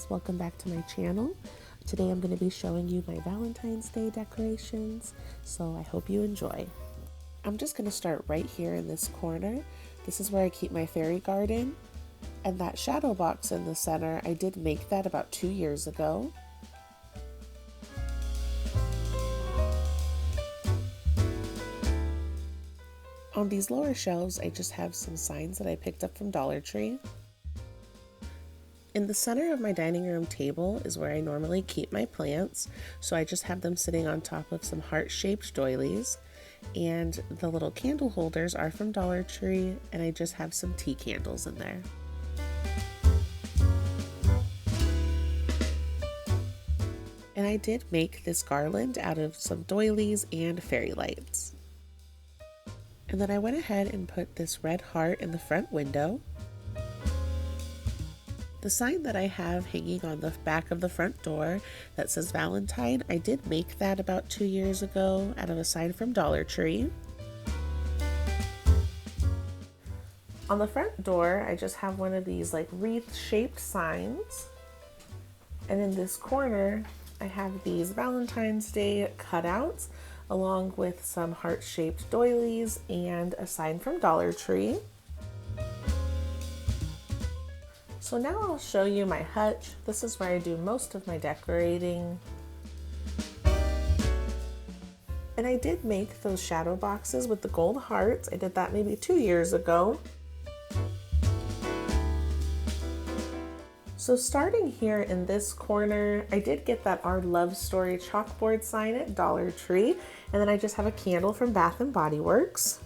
guys, welcome back to my channel. Today I'm going to be showing you my Valentine's Day decorations, so I hope you enjoy. I'm just going to start right here in this corner. This is where I keep my fairy garden, and that shadow box in the center, I did make that about 2 years ago. On these lower shelves, I just have some signs that I picked up from Dollar Tree. In the center of my dining room table is where I normally keep my plants, so I just have them sitting on top of some heart-shaped doilies, and the little candle holders are from Dollar Tree, and I just have some tea candles in there. And I did make this garland out of some doilies and fairy lights. And then I went ahead and put this red heart in the front window. The sign that I have hanging on the back of the front door that says Valentine, I did make that about 2 years ago out of a sign from Dollar Tree. On the front door, I just have one of these like wreath-shaped signs. And in this corner, I have these Valentine's Day cutouts along with some heart-shaped doilies and a sign from Dollar Tree. So now I'll show you my hutch. This is where I do most of my decorating. And I did make those shadow boxes with the gold hearts. I did that maybe 2 years ago. So starting here in this corner, I did get that Our Love Story chalkboard sign at Dollar Tree. And then I just have a candle from Bath & Body Works.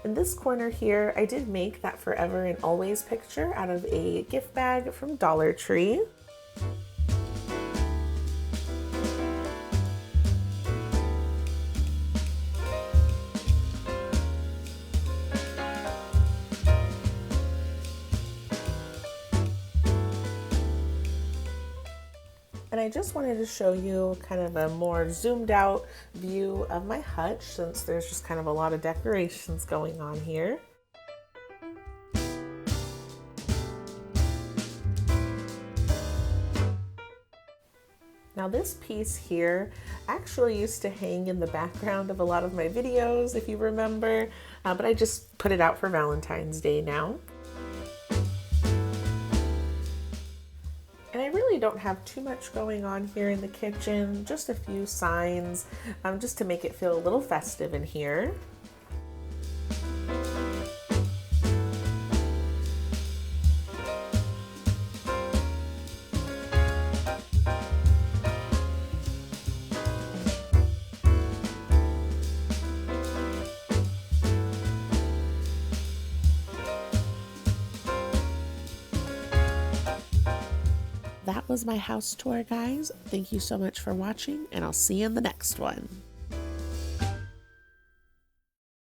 In this corner here, I did make that Forever and Always picture out of a gift bag from Dollar Tree. And I just wanted to show you kind of a more zoomed out view of my hutch since there's just kind of a lot of decorations going on here. Now this piece here actually used to hang in the background of a lot of my videos, if you remember, but I just put it out for Valentine's Day now. And I really don't have too much going on here in the kitchen, just a few signs, just to make it feel a little festive in here. That was my house tour, guys. Thank you so much for watching, and I'll see you in the next one.